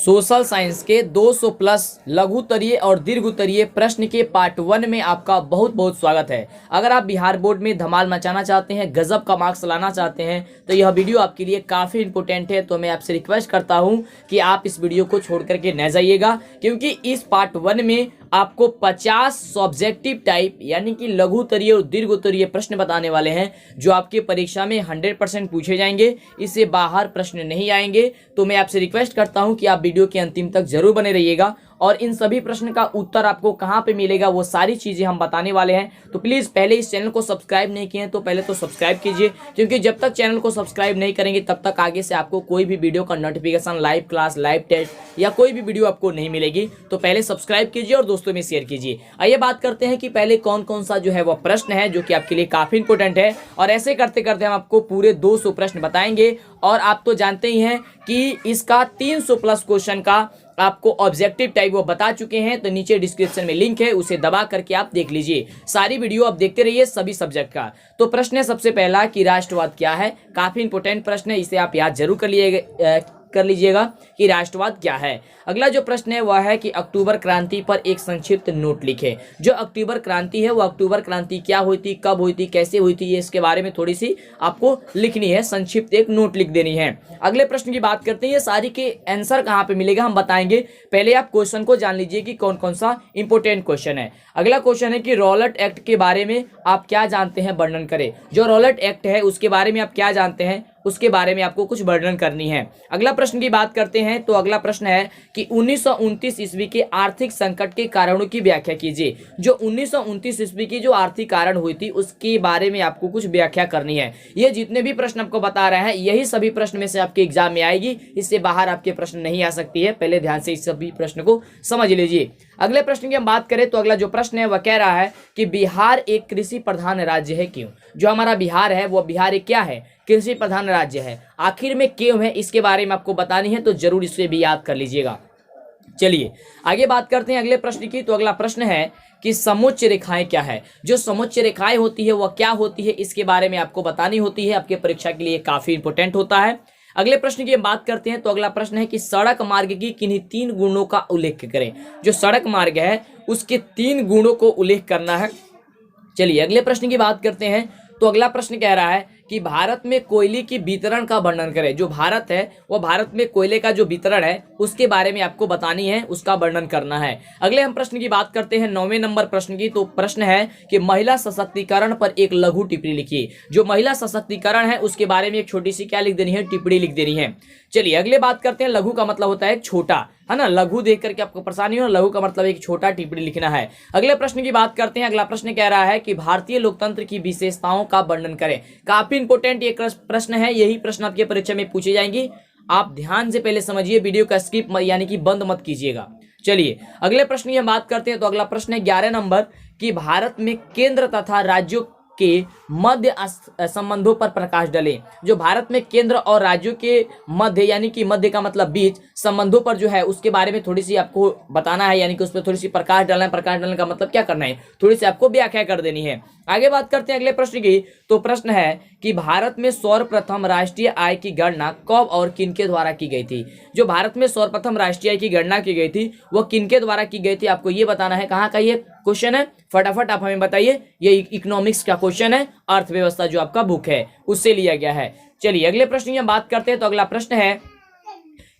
Social science के 200 plus लघु उत्तरीय और दीर्घ उत्तरीय प्रश्न के पार्ट 1 में आपका बहुत बहुत स्वागत है। अगर आप बिहार बोर्ड में धमाल मचाना चाहते हैं, गजब का मार्क्स लाना चाहते हैं, तो यह वीडियो आपके लिए काफ़ी इंपॉर्टेंट है। तो मैं आपसे रिक्वेस्ट करता हूं कि आप इस वीडियो को छोड़ करके न जाइएगा, क्योंकि इस पार्ट 1 में आपको 50 सब्जेक्टिव टाइप यानी कि लघु उत्तरीय और दीर्घ उत्तरीय प्रश्न बताने वाले हैं, जो आपके परीक्षा में 100% पूछे जाएंगे। इससे बाहर प्रश्न नहीं आएंगे। तो मैं आपसे रिक्वेस्ट करता हूं कि आप वीडियो के अंतिम तक जरूर बने रहिएगा, और इन सभी प्रश्न का उत्तर आपको कहां पे मिलेगा वो सारी चीजें हम बताने वाले हैं। तो प्लीज पहले इस चैनल को सब्सक्राइब नहीं किए हैं तो पहले तो सब्सक्राइब कीजिए, क्योंकि जब तक चैनल को सब्सक्राइब नहीं करेंगे तब तक आगे से आपको कोई भी वीडियो का notification, live class, live test या कोई भी वीडियो आपको नहीं मिलेगी। तो पहले सब्सक्राइब कीजिए और दोस्तों में शेयर कीजिए। आइए बात करते हैं कि पहले कौन कौन सा जो है वह प्रश्न है जो कि आपके लिए काफी इंपॉर्टेंट है, और ऐसे करते करते हम आपको पूरे 200 प्रश्न बताएंगे। और आप तो जानते ही हैं कि इसका 300 प्लस क्वेश्चन का आपको ऑब्जेक्टिव टाइप वो बता चुके हैं। तो नीचे डिस्क्रिप्शन में लिंक है, उसे दबा करके आप देख लीजिए। सारी वीडियो आप देखते रहिए सभी सब्जेक्ट का। तो प्रश्न है सबसे पहला कि राष्ट्रवाद क्या है। काफी इंपॉर्टेंट प्रश्न है, इसे आप याद जरूर कर लीजिएगा कि राष्ट्रवाद क्या है। अगला जो प्रश्न है वह है कि अक्टूबर क्रांति पर एक संक्षिप्त नोट लिखे। जो अक्टूबर क्रांति है वो अक्टूबर क्रांति क्या हुई थी, कब हुई थी, कैसे हुई थी, ये इसके बारे में थोड़ी सी आपको लिखनी है, संक्षिप्त एक नोट लिख देनी है। अगले प्रश्न की बात करते हैं, ये सारी के आंसर कहाँ पे मिलेगा हम बताएंगे। पहले आप क्वेश्चन को जान लीजिए कि कौन कौन सा इंपोर्टेंट क्वेश्चन है। अगला क्वेश्चन है कि रॉलेट एक्ट के बारे में आप क्या जानते हैं, वर्णन करें। जो रॉलेट एक्ट है उसके बारे में आप क्या जानते हैं, उसके बारे में आपको कुछ वर्णन करनी है। अगला प्रश्न की बात करते हैं, तो अगला प्रश्न है कि 1929 ईस्वी के आर्थिक संकट के कारणों की व्याख्या कीजिए। जो 1929 ईस्वी की जो आर्थिक कारण हुई थी उसके बारे में आपको कुछ व्याख्या करनी है। ये जितने भी प्रश्न आपको बता रहे हैं यही सभी प्रश्न में से आपके एग्जाम में आएगी, इससे बाहर आपके प्रश्न नहीं आ सकती है। पहले ध्यान से इस सभी प्रश्न को समझ लीजिए। अगले प्रश्न की हम बात करें तो अगला जो प्रश्न है वह कह रहा है कि बिहार एक कृषि प्रधान राज्य है, क्यों। जो हमारा बिहार है वह बिहार एक क्या है, कृषि प्रधान राज्य है। आखिर में क्यों है, इसके बारे में आपको बतानी है, तो जरूर इसे भी याद कर लीजिएगा। चलिए आगे बात करते हैं अगले प्रश्न की। तो अगला प्रश्न है कि समोच्च रेखाएं क्या है। जो समोच्च रेखाएं होती है वह क्या होती है, इसके बारे में आपको बतानी होती है। आपके परीक्षा के लिए काफी इंपोर्टेंट होता है। अगले प्रश्न की हम बात करते हैं, तो अगला प्रश्न है कि सड़क मार्ग की किन्हीं 3 गुणों का उल्लेख करें। जो सड़क मार्ग है उसके 3 गुणों को उल्लेख करना है। चलिए अगले प्रश्न की बात करते हैं, तो अगला प्रश्न कह रहा है कि भारत में कोयले की वितरण का वर्णन करें। जो भारत है वह भारत में कोयले का जो वितरण है उसके बारे में आपको बतानी है, उसका वर्णन करना है। अगले हम प्रश्न की बात करते हैं 9वें नंबर प्रश्न की। तो प्रश्न है कि महिला सशक्तिकरण पर एक लघु टिप्पणी लिखिए। जो महिला सशक्तिकरण है उसके बारे में एक छोटी सी क्या लिख देनी है, टिप्पणी लिख देनी है। चलिए अगले बात करते हैं, लघु का मतलब होता है छोटा, है ना। लघु देख करके आपको परेशानी हो, लघु का मतलब एक छोटा टिप्पणी लिखना है। अगले प्रश्न की बात करते हैं, अगला प्रश्न कह रहा है कि भारतीय लोकतंत्र की विशेषताओं का वर्णन करें। काफी इंपोर्टेंट ये प्रश्न है, यही प्रश्न आपके परीक्षा में पूछे जाएंगे। आप ध्यान से पहले समझिए, वीडियो का स्किप यानी कि बंद मत कीजिएगा। चलिए अगले प्रश्न की हम बात करते हैं, तो अगला प्रश्न है 11 नंबर कि भारत में केंद्र तथा राज्यों के मध्य संबंधों पर प्रकाश डालें। जो भारत में केंद्र और राज्यों के मध्य यानी कि मध्य का मतलब बीच संबंधों पर जो है उसके बारे में थोड़ी सी आपको बताना है, यानी कि उस पर थोड़ी सी प्रकाश डालना है। प्रकाश डालने का मतलब क्या करना है, थोड़ी सी आपको व्याख्या कर देनी है। आगे बात करते हैं अगले प्रश्न की। तो प्रश्न है कि भारत में सर्वप्रथम राष्ट्रीय आय की गणना कब और किनके द्वारा की गई थी। जो भारत में सर्वप्रथम राष्ट्रीय आय की गणना की गई थी वह किनके द्वारा की गई थी, आपको ये बताना है। कहाँ का ये क्वेश्चन है, फटाफट आप हमें बताइए। ये इकोनॉमिक्स का क्वेश्चन है, अर्थव्यवस्था जो आपका बुक है उससे लिया गया है। चलिए अगले प्रश्न की हम बात करते हैं, तो अगला प्रश्न है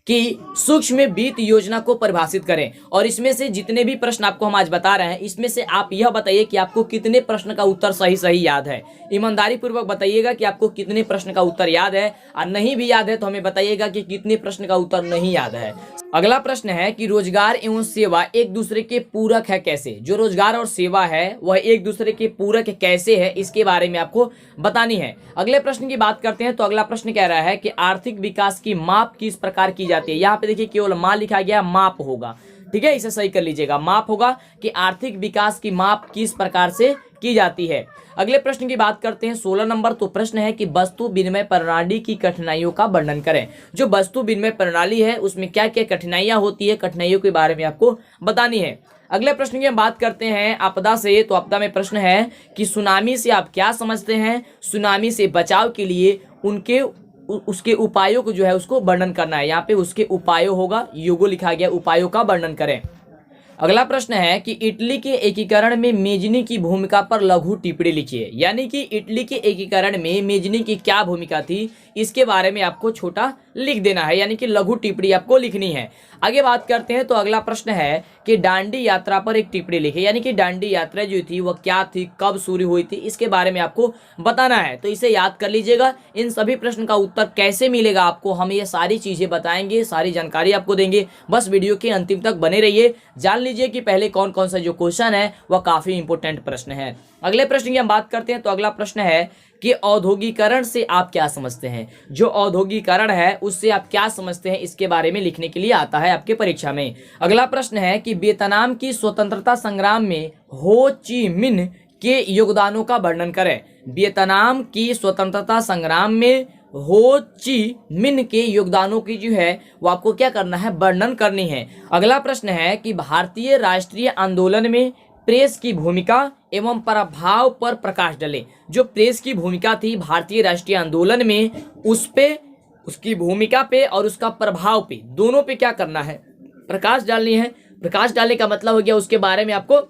कि सूक्ष्म वित्त योजना को परिभाषित करें। और इसमें से जितने भी प्रश्न आपको हम आज बता रहे हैं इसमें से आप यह बताइए कि आपको कितने प्रश्न का उत्तर सही सही याद है। ईमानदारी पूर्वक बताइएगा कि आपको कितने प्रश्न का उत्तर याद है, और नहीं भी याद है तो हमें बताइएगा कि कितने प्रश्न का उत्तर नहीं याद है। अगला प्रश्न है कि रोजगार एवं सेवा एक दूसरे के पूरक है कैसे। जो रोजगार और सेवा है वह एक दूसरे के पूरक कैसे है, इसके बारे में आपको बतानी है। अगले प्रश्न की बात करते हैं, तो अगला प्रश्न कह रहा है कि आर्थिक विकास की माप किस प्रकार की जाती है। यहाँ पे देखिए केवल माप लिखा गया, माप होगा, ठीक है, इसे सही कर लीजिएगा। माप होगा कि आर्थिक विकास की माप किस प्रकार से की जाती है। अगले प्रश्न की बात करते हैं 16 नंबर। तो प्रश्न है कि वस्तु विनिमय प्रणाली की कठिनाइयों का वर्णन करें। जो वस्तु विनिमय प्रणाली है उसमें क्या क्या कठिनाइयां होती है, कठिनाइयों के बारे में आपको बतानी है। अगले प्रश्न की हम बात करते हैं आपदा से। तो आपदा में प्रश्न है कि सुनामी से आप क्या समझते हैं, सुनामी से बचाव के लिए उनके उसके उपायों को जो है उसको वर्णन करना है। यहाँ पे उसके उपायों होगा, युगो लिखा गया, उपायों का वर्णन करें। अगला प्रश्न है कि इटली के एकीकरण में मेजनी की भूमिका पर लघु टिप्पणी लिखिए। यानी कि इटली के एकीकरण में मेजनी की क्या भूमिका थी, इसके बारे में आपको छोटा लिख देना है, यानी कि लघु टिप्पणी आपको लिखनी है। आगे बात करते हैं तो अगला प्रश्न है कि डांडी यात्रा पर एक टिप्पणी लिखे। यानी कि डांडी यात्रा जो थी वह क्या थी, कब शुरू हुई थी, इसके बारे में आपको बताना है। तो इसे याद कर लीजिएगा। इन सभी प्रश्न का उत्तर कैसे मिलेगा आपको, हम ये सारी चीजें बताएंगे, सारी जानकारी आपको देंगे। बस वीडियो के अंतिम तक बने रहिए। जान लीजिए कि पहले कौन कौन सा जो क्वेश्चन है वह काफी इंपोर्टेंट प्रश्न है। अगले प्रश्न की हम बात करते हैं तो अगला प्रश्न है कि औद्योगिकरण से आप क्या समझते हैं। जो औद्योगिकरण है उससे आप क्या समझते हैं, इसके बारे में लिखने के लिए आता है आपके परीक्षा में। अगला प्रश्न है कि वियतनाम की स्वतंत्रता संग्राम में हो ची मिन्ह के योगदानों का वर्णन करें। वियतनाम की स्वतंत्रता संग्राम में हो ची मिन्ह के योगदानों की जो है वो आपको क्या करना है, वर्णन करनी है। अगला प्रश्न है कि भारतीय राष्ट्रीय आंदोलन में प्रेस की भूमिका एवं प्रभाव पर प्रकाश डालें। जो प्रेस की भूमिका थी भारतीय राष्ट्रीय आंदोलन में, उस पे, उसकी भूमिका पे और उसका प्रभाव पे, दोनों पे क्या करना है, प्रकाश डालनी है। प्रकाश डालने का मतलब हो गया उसके बारे में आपको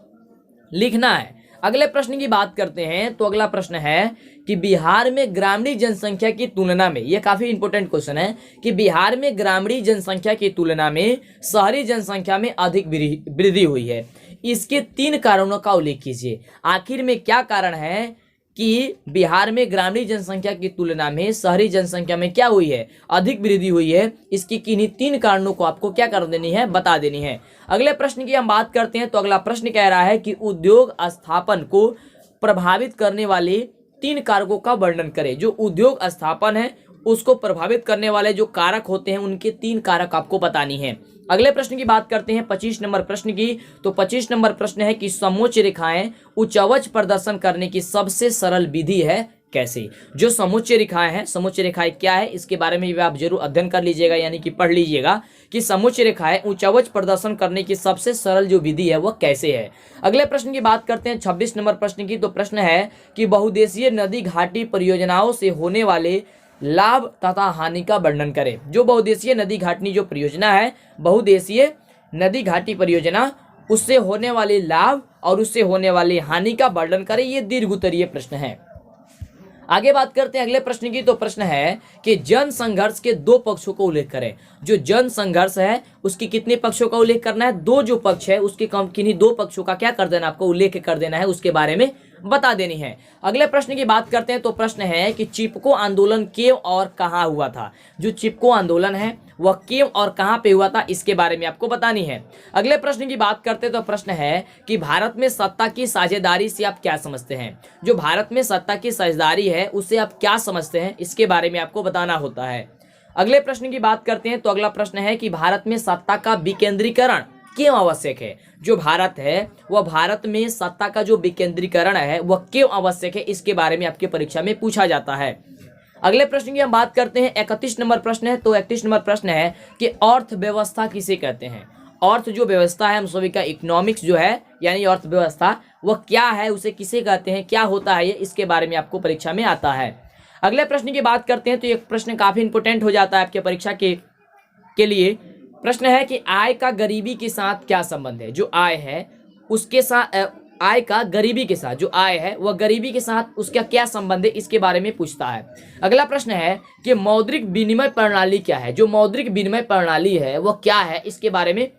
लिखना है। अगले प्रश्न की बात करते हैं तो अगला प्रश्न है कि बिहार में ग्रामीण जनसंख्या की तुलना में, यह काफी इंपॉर्टेंट क्वेश्चन है, कि बिहार में ग्रामीण जनसंख्या की तुलना में शहरी जनसंख्या में अधिक वृद्धि हुई है। इसके 3 कारणों का उल्लेख कीजिए। आखिर में क्या कारण है कि बिहार में ग्रामीण जनसंख्या की तुलना में शहरी जनसंख्या में क्या हुई है, अधिक वृद्धि हुई है। इसकी किन्हीं 3 कारणों को आपको क्या कर देनी है, बता देनी है। अगले प्रश्न की हम बात करते हैं तो अगला प्रश्न कह रहा है कि उद्योग स्थापन को प्रभावित करने वाले 3 कारकों का वर्णन करें। जो उद्योग स्थापन है उसको प्रभावित करने वाले जो कारक होते हैं उनके 3 कारक आपको बतानी है। अगले प्रश्न की बात करते हैं 25 नंबर प्रश्न की। तो 25 नंबर प्रश्न है कि समोच्च रेखाएं उच्चावच प्रदर्शन करने की सबसे सरल विधि है कैसे। जो समोच्च रेखाएं हैं, समोच्च रेखाएं क्या है, इसके बारे में भी आप जरूर अध्ययन कर लीजिएगा, यानी कि पढ़ लीजिएगा कि समोच्च रेखाएं उच्चावच प्रदर्शन करने की सबसे सरल जो विधि है वह कैसे है। अगले प्रश्न की बात करते हैं 26 नंबर प्रश्न की। तो प्रश्न है कि बहुउद्देशीय नदी घाटी परियोजनाओं से होने वाले लाभ तथा हानि का वर्णन करें। जो बहुउद्देशीय नदी घाटी जो परियोजना है, बहुउद्देशीय नदी घाटी परियोजना, उससे होने वाले लाभ और उससे होने वाली हानि का वर्णन करें। ये दीर्घ उत्तरीय प्रश्न है। आगे बात करते हैं अगले प्रश्न की। तो प्रश्न है कि जन संघर्ष के 2 पक्षों को उल्लेख करें। जो जन संघर्ष है उसकी कितने पक्षों का उल्लेख करना है, 2 जो पक्ष है उसके किन्हीं 2 पक्षों का क्या कर देना, आपको उल्लेख कर देना है, उसके बारे में बता देनी है। अगले प्रश्न की बात करते हैं तो प्रश्न है कि चिपको आंदोलन क्यों और कहाँ हुआ था। जो चिपको आंदोलन है वह क्यों और कहाँ पे हुआ था, इसके बारे में आपको बतानी है। अगले प्रश्न की बात करते हैं तो प्रश्न है कि भारत में सत्ता की साझेदारी से आप क्या समझते हैं। जो भारत में सत्ता की साझेदारी है उससे आप क्या समझते हैं, इसके बारे में आपको बताना होता है। अगले प्रश्न की बात करते हैं तो अगला प्रश्न है कि भारत में सत्ता का विकेंद्रीकरण क्यों आवश्यक है। जो भारत है वह भारत में सत्ता का जो विकेंद्रीकरण है वह क्यों आवश्यक है, इसके बारे में आपके परीक्षा में पूछा जाता है। अगले प्रश्न की हम बात करते हैं 31 नंबर प्रश्न है। तो 31 नंबर प्रश्न है कि अर्थव्यवस्था किसे कहते हैं। अर्थ जो व्यवस्था है हम सभी का, इकोनॉमिक्स जो है यानी अर्थव्यवस्था, वह क्या है, उसे किसे कहते हैं, क्या होता है ये, इसके बारे में आपको परीक्षा में आता है। अगले प्रश्न की बात करते हैं तो एक प्रश्न काफी इंपोर्टेंट हो जाता है आपके परीक्षा के लिए। प्रश्न है कि आय का गरीबी के साथ क्या संबंध है। जो आय है उसके साथ, आय का गरीबी के साथ, जो आय है वह गरीबी के साथ उसका क्या संबंध है, इसके बारे में पूछता है। अगला प्रश्न है कि मौद्रिक विनिमय प्रणाली क्या है। जो मौद्रिक विनिमय प्रणाली है वह क्या है, इसके बारे में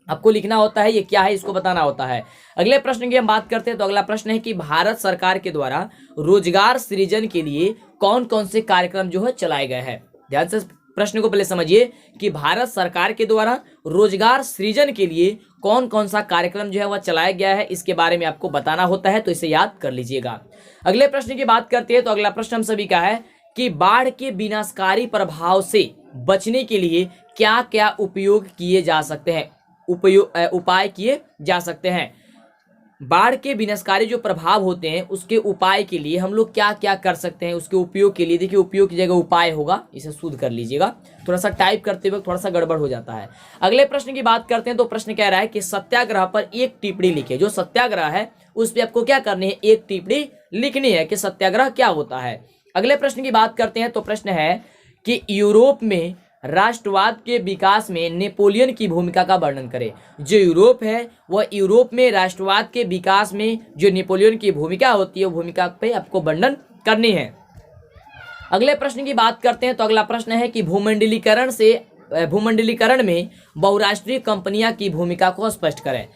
आपको लिखना होता है, ये क्या है इसको बताना होता है। अगले प्रश्न की हम बात करते हैं तो अगला प्रश्न है कि भारत सरकार के द्वारा रोजगार सृजन के लिए कौन कौन से कार्यक्रम जो है चलाए गए हैं। ध्यान से प्रश्न को पहले समझिए कि भारत सरकार के द्वारा रोजगार सृजन के लिए कौन कौन सा कार्यक्रम जो है वह चलाया गया है, इसके बारे में आपको बताना होता है, तो इसे याद कर लीजिएगा। अगले प्रश्न की बात करते हैं तो अगला प्रश्न हम सभी का है कि बाढ़ के विनाशकारी प्रभाव से बचने के लिए क्या क्या उपयोग किए जा सकते हैं, उपाय किए जा सकते हैं। बाढ़ के विनाशकारी जो प्रभाव होते हैं उसके उपाय के लिए हम लोग क्या क्या कर सकते हैं, उसके उपयोग के लिए। देखिए उपयोग की जगह उपाय होगा, इसे शुद्ध कर लीजिएगा, थोड़ा सा टाइप करते वक्त थोड़ा सा गड़बड़ हो जाता है। अगले प्रश्न की बात करते हैं तो प्रश्न कह रहा है कि सत्याग्रह पर एक टिप्पणी लिखे। जो सत्याग्रह है उस पर आपको क्या करनी है, एक टिप्पणी लिखनी है कि सत्याग्रह क्या होता है। अगले प्रश्न की बात करते हैं तो प्रश्न है कि यूरोप में राष्ट्रवाद के विकास में नेपोलियन की भूमिका का वर्णन करें। जो यूरोप है वह यूरोप में राष्ट्रवाद के विकास में जो नेपोलियन की भूमिका होती है वो भूमिका पे आपको वर्णन करनी है। अगले प्रश्न की बात करते हैं तो अगला प्रश्न है कि भूमंडलीकरण में बहुराष्ट्रीय कंपनियां की भूमिका को स्पष्ट करें।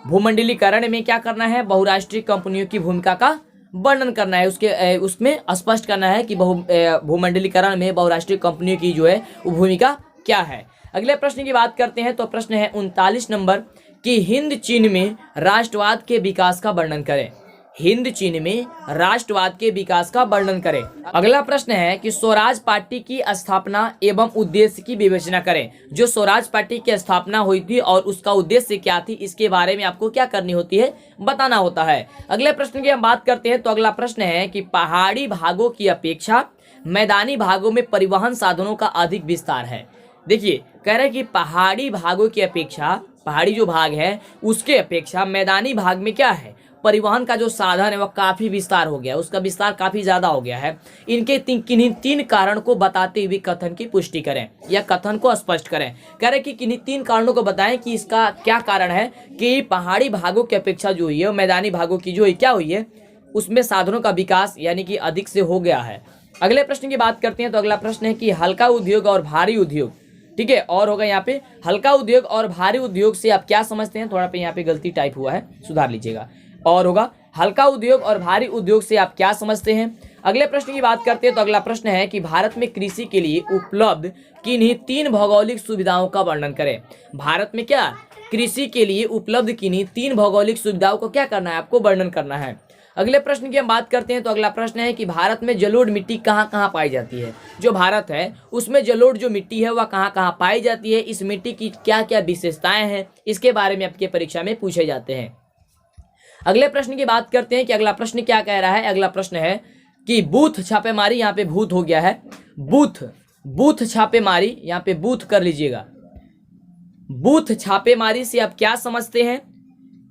भूमंडलीकरण में क्या करना है, बहुराष्ट्रीय कंपनियों की भूमिका का वर्णन करना है, उसमें स्पष्ट करना है कि भूमंडलीकरण में बहुराष्ट्रीय कंपनियों की जो है वो भूमिका क्या है। अगले प्रश्न की बात करते हैं तो प्रश्न है 39 नंबर कि हिंद चीन में राष्ट्रवाद के विकास का वर्णन करें। हिंद चीन में राष्ट्रवाद के विकास का वर्णन करें। अगला प्रश्न है कि स्वराज पार्टी की स्थापना एवं उद्देश्य की विवेचना करें। जो स्वराज पार्टी की स्थापना हुई थी और उसका उद्देश्य क्या थी, इसके बारे में आपको क्या करनी होती है, बताना होता है। अगले प्रश्न की हम बात करते हैं तो अगला प्रश्न है कि पहाड़ी भागों की अपेक्षा मैदानी भागों में परिवहन साधनों का अधिक विस्तार है। देखिए कह रहे हैं कि पहाड़ी भागों की अपेक्षा, पहाड़ी जो भाग है उसके अपेक्षा मैदानी भाग में क्या है, परिवहन का जो साधन है वह काफी विस्तार हो गया, उसका विस्तार काफी ज्यादा हो गया है। इनके किन्हीं तीन कारण को बताते हुए कथन की पुष्टि करें या कथन को स्पष्ट करें। कह रहे कि किन्हीं तीन कारणों को बताएं कि इसका क्या कारण है कि पहाड़ी भागों की अपेक्षा जो हुई है मैदानी भागों की जो क्या हुई है उसमें साधनों का विकास यानी कि अधिक से हो गया है। अगले प्रश्न की बात करते हैं तो अगला प्रश्न है कि हल्का उद्योग और भारी उद्योग, ठीक है, और होगा यहाँ पे हल्का उद्योग और भारी उद्योग से आप क्या समझते हैं, थोड़ा पे यहाँ पे गलती टाइप हुआ है, सुधार लीजिएगा। और होगा हल्का उद्योग और भारी उद्योग से आप क्या समझते हैं। अगले प्रश्न की बात करते हैं तो अगला प्रश्न है कि भारत में कृषि के लिए उपलब्ध किन्हीं तीन भौगोलिक सुविधाओं का वर्णन करें। भारत में क्या कृषि के लिए उपलब्ध किन्हीं तीन भौगोलिक सुविधाओं को क्या करना है, आपको वर्णन करना है। अगले प्रश्न की हम बात करते हैं तो अगला प्रश्न है कि भारत में जलोढ़ मिट्टी कहाँ कहाँ पाई जाती है। जो भारत है उसमें जलोढ़ जो मिट्टी है वह कहाँ कहाँ पाई जाती है, इस मिट्टी की क्या क्या विशेषताएं हैं, इसके बारे में आपके परीक्षा में पूछे जाते हैं। अगले प्रश्न की बात करते हैं कि अगला प्रश्न क्या कह रहा है। अगला प्रश्न है कि बूथ छापेमारी, यहाँ पे भूत हो गया है, बूथ छापेमारी, यहाँ पे बूथ कर लीजिएगा। बूथ छापेमारी से आप क्या समझते हैं,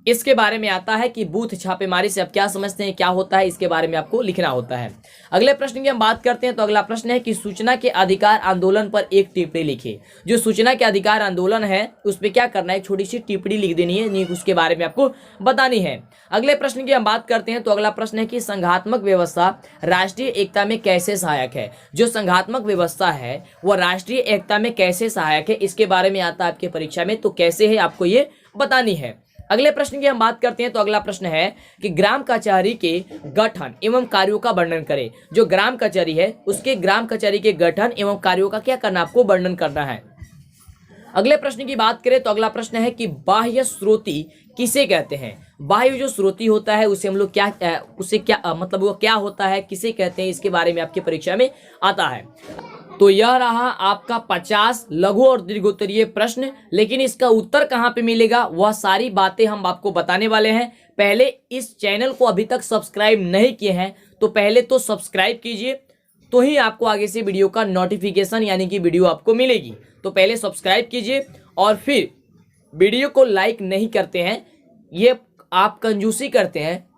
इसके बारे में आता है कि बूथ छापेमारी से आप क्या समझते हैं, क्या होता है, इसके बारे में आपको लिखना होता है। अगले प्रश्न की हम बात करते हैं तो अगला प्रश्न है कि सूचना के अधिकार आंदोलन पर एक टिप्पणी लिखिए। जो सूचना के अधिकार आंदोलन है उस पर क्या करना है, छोटी सी टिप्पणी लिख देनी है, नहीं उसके बारे में आपको बतानी है। अगले प्रश्न की हम बात करते हैं तो अगला प्रश्न है कि संघात्मक व्यवस्था राष्ट्रीय एकता में कैसे सहायक है। जो संघात्मक व्यवस्था है वह राष्ट्रीय एकता में कैसे सहायक है, इसके बारे में आता है आपके परीक्षा में, तो कैसे है आपको ये बतानी है। अगले प्रश्न की हम बात करते हैं तो अगला प्रश्न है कि ग्राम कचहरी के गठन एवं कार्यों का वर्णन करें। जो ग्राम कचहरी है उसके ग्राम कचहरी के गठन एवं कार्यों का क्या करना, आपको वर्णन करना है। अगले प्रश्न की बात करें तो अगला प्रश्न है कि बाह्य स्रोती किसे कहते हैं। बाह्य जो स्रोती होता है उसे हम लोग क्या मतलब वो क्या होता है, किसे कहते हैं, इसके बारे में आपकी परीक्षा में आता है। तो यह रहा आपका 50 लघु और दीर्घोत्तरीय प्रश्न, लेकिन इसका उत्तर कहाँ पे मिलेगा वह सारी बातें हम आपको बताने वाले हैं। पहले इस चैनल को अभी तक सब्सक्राइब नहीं किए हैं तो पहले तो सब्सक्राइब कीजिए, तो ही आपको आगे से वीडियो का नोटिफिकेशन यानी कि वीडियो आपको मिलेगी। तो पहले सब्सक्राइब कीजिए और फिर वीडियो को लाइक नहीं करते हैं, ये आप कंजूसी करते हैं,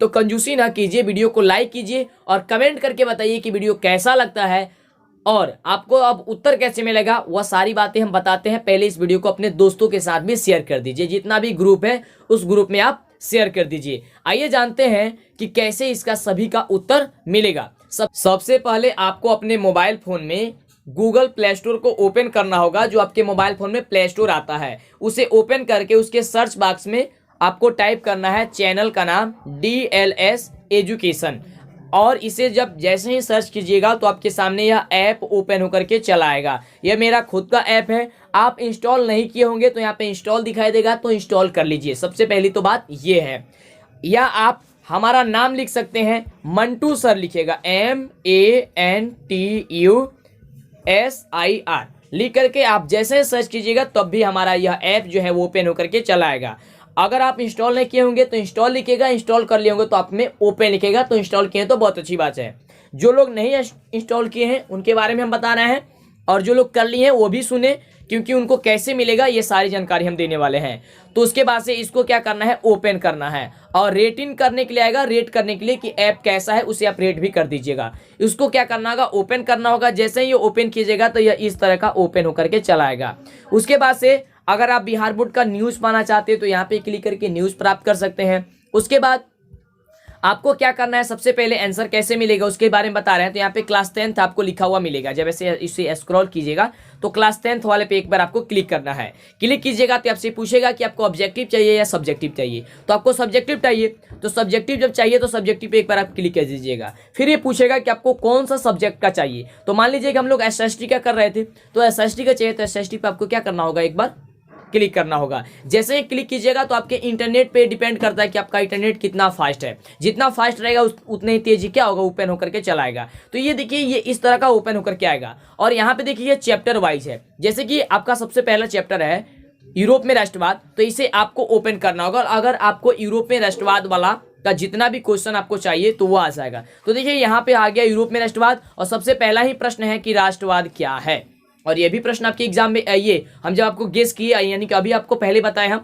तो कंजूसी ना कीजिए, वीडियो को लाइक कीजिए और कमेंट करके बताइए कि वीडियो कैसा लगता है और आपको अब उत्तर कैसे मिलेगा, वह सारी बातें हम बताते हैं। पहले इस वीडियो को अपने दोस्तों के साथ भी शेयर कर दीजिए, जितना भी ग्रुप है उस ग्रुप में आप शेयर कर दीजिए। आइए जानते हैं कि कैसे इसका सभी का उत्तर मिलेगा। सबसे पहले आपको अपने मोबाइल फोन में गूगल प्ले स्टोर को ओपन करना होगा। जो आपके मोबाइल फोन में प्ले स्टोर आता है उसे ओपन करके उसके सर्च बॉक्स में आपको टाइप करना है चैनल का नाम DLS एजुकेशन, और इसे जब जैसे ही सर्च कीजिएगा तो आपके सामने यह ऐप ओपन होकर के चला आएगा। यह मेरा खुद का ऐप है, आप इंस्टॉल नहीं किए होंगे तो यहाँ पे इंस्टॉल दिखाई देगा, तो इंस्टॉल कर लीजिए। सबसे पहली तो बात ये है, या आप हमारा नाम लिख सकते हैं, मंटू सर लिखिएगा, MANTUSIR लिख करके आप जैसे सर्च कीजिएगा तब भी हमारा यह ऐप जो है वो ओपन होकर के चला आएगा। अगर आप इंस्टॉल नहीं किए होंगे तो इंस्टॉल लिखेगा, इंस्टॉल कर लिए होंगे तो आप में ओपन लिखेगा, तो इंस्टॉल किए तो बहुत अच्छी बात है। जो लोग नहीं इंस्टॉल किए हैं उनके बारे में हम बता रहे हैं, और जो लोग कर लिए हैं वो भी सुने क्योंकि उनको कैसे मिलेगा ये सारी जानकारी हम देने वाले हैं। तो उसके बाद से इसको क्या करना है, ओपन करना है और रेटिंग करने के लिए आएगा, रेट करने के लिए कि ऐप कैसा है उसे आप रेट भी कर दीजिएगा। इसको क्या करना होगा, ओपन करना होगा। जैसे ही ये ओपन कीजिएगा तो यह इस तरह का ओपन होकर के चला आएगा। उसके बाद से अगर आप बिहार बोर्ड का न्यूज़ पाना चाहते हैं तो यहाँ पे क्लिक करके न्यूज़ प्राप्त कर सकते हैं। उसके बाद आपको क्या करना है, सबसे पहले आंसर कैसे मिलेगा उसके बारे में बता रहे हैं। तो यहाँ पे क्लास 10th आपको लिखा हुआ मिलेगा। जब ऐसे इसे स्क्रॉल कीजिएगा तो क्लास 10th वाले पे एक बार आपको क्लिक करना है। क्लिक कीजिएगा तो आपसे पूछेगा कि आपको ऑब्जेक्टिव चाहिए या सब्जेक्टिव चाहिए। तो आपको सब्जेक्टिव चाहिए, तो सब्जेक्टिव जब चाहिए तो सब्जेक्टिव पे एक बार आप क्लिक कर दीजिएगा। फिर ये पूछेगा कि आपको कौन सा सब्जेक्ट का चाहिए। तो मान लीजिए कि हम लोग SST का कर रहे थे, तो SST का चाहिए तो SST पे आपको क्या करना होगा, एक बार क्लिक करना होगा। जैसे ही क्लिक कीजिएगा तो आपके इंटरनेट पे डिपेंड करता है कि आपका इंटरनेट कितना फास्ट है। जितना फास्ट रहेगा उतने ही तेजी क्या होगा, ओपन होकर के चला आएगा। तो ये देखिए ये इस तरह का ओपन होकर के आएगा। और यहाँ पे देखिए ये चैप्टर वाइज है। जैसे कि आपका सबसे पहला चैप्टर है यूरोप में राष्ट्रवाद, तो इसे आपको ओपन करना होगा। और अगर आपको यूरोप में राष्ट्रवाद वाला का जितना भी क्वेश्चन आपको चाहिए तो वो आ जाएगा। तो देखिए यहाँ पे आ गया यूरोप में राष्ट्रवाद और सबसे पहला ही प्रश्न है कि राष्ट्रवाद क्या है। और ये भी प्रश्न आपके एग्जाम में ये हम जब आपको गेस किए, यानी कि अभी आपको पहले बताए हम,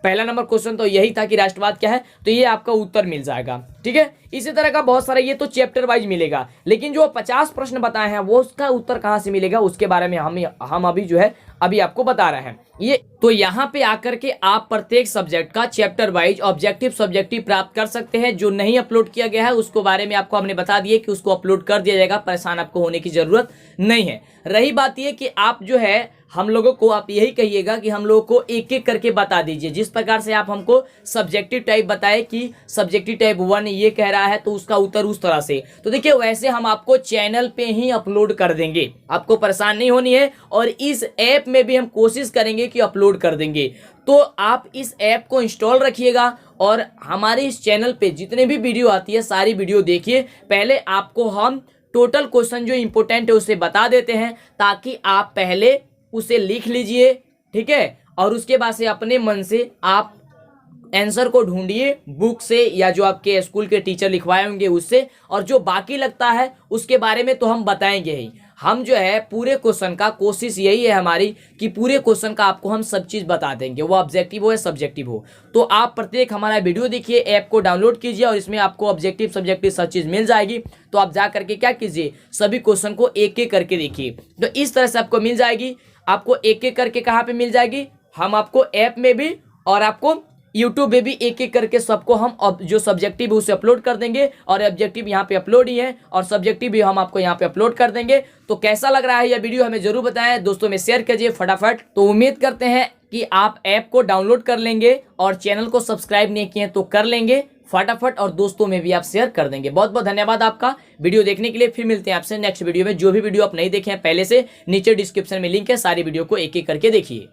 पहला नंबर क्वेश्चन तो यही था कि राष्ट्रवाद क्या है, तो ये आपका उत्तर मिल जाएगा। ठीक है, इसी तरह का बहुत सारा ये तो चैप्टर वाइज मिलेगा। लेकिन जो 50 प्रश्न बताए हैं वो उसका उत्तर कहाँ से मिलेगा उसके बारे में हम अभी जो है अभी आपको बता रहे हैं। ये तो यहाँ पे आकर के आप प्रत्येक सब्जेक्ट का चैप्टर वाइज ऑब्जेक्टिव सब्जेक्टिव प्राप्त कर सकते हैं। जो नहीं अपलोड किया गया है उसको बारे में आपको हमने बता दिया कि उसको अपलोड कर दिया जाएगा, परेशान आपको होने की जरूरत नहीं है। रही बात ये कि आप जो है हम लोगों को आप यही कहिएगा कि हम लोगों को एक एक करके बता दीजिए। जिस प्रकार से आप हमको सब्जेक्टिव टाइप बताए कि सब्जेक्टिव टाइप 1 ये कह रहा है तो उसका उत्तर उस तरह से, तो देखिए वैसे हम आपको चैनल पे ही अपलोड कर देंगे, आपको परेशान नहीं होनी है। और इस ऐप में भी हम कोशिश करेंगे कि अपलोड कर देंगे। तो आप इस ऐप को इंस्टॉल रखिएगा और हमारे इस चैनल पे जितने भी वीडियो आती है सारी वीडियो देखिए। पहले आपको हम टोटल क्वेश्चन जो इंपॉर्टेंट है उसे बता देते हैं ताकि आप पहले उसे लिख लीजिए। ठीक है, और उसके बाद से अपने मन से आप आंसर को ढूंढिए बुक से या जो आपके स्कूल के टीचर लिखवाए होंगे उससे। और जो बाकी लगता है उसके बारे में तो हम बताएंगे ही। हम जो है पूरे क्वेश्चन का कोशिश यही है हमारी कि पूरे क्वेश्चन का आपको हम सब चीज़ बता देंगे, वो ऑब्जेक्टिव हो या सब्जेक्टिव हो। तो आप प्रत्येक हमारा वीडियो देखिए, ऐप को डाउनलोड कीजिए और इसमें आपको ऑब्जेक्टिव सब्जेक्टिव सब चीज़ मिल जाएगी। तो आप जा करके क्या कीजिए, सभी क्वेश्चन को एक एक करके देखिए। तो इस तरह से आपको मिल जाएगी। आपको एक एक करके कहाँ पे मिल जाएगी, हम आपको ऐप में भी और आपको यूट्यूब पे भी एक एक करके सबको हम जो सब्जेक्टिव है उसे अपलोड कर देंगे। और ऑब्जेक्टिव यहाँ पे अपलोड ही है और सब्जेक्टिव भी हम आपको यहाँ पे अपलोड कर देंगे। तो कैसा लग रहा है यह वीडियो हमें जरूर बताएं, दोस्तों में शेयर कीजिए फटाफट। तो उम्मीद करते हैं कि आप ऐप को डाउनलोड कर लेंगे और चैनल को सब्सक्राइब नहीं किए तो कर लेंगे फटाफट, और दोस्तों में भी आप शेयर कर देंगे। बहुत बहुत धन्यवाद आपका वीडियो देखने के लिए। फिर मिलते हैं आपसे नेक्स्ट वीडियो में। जो भी वीडियो आप नहीं देखे हैं पहले से, नीचे डिस्क्रिप्शन में लिंक है, सारी वीडियो को एक एक करके देखिए।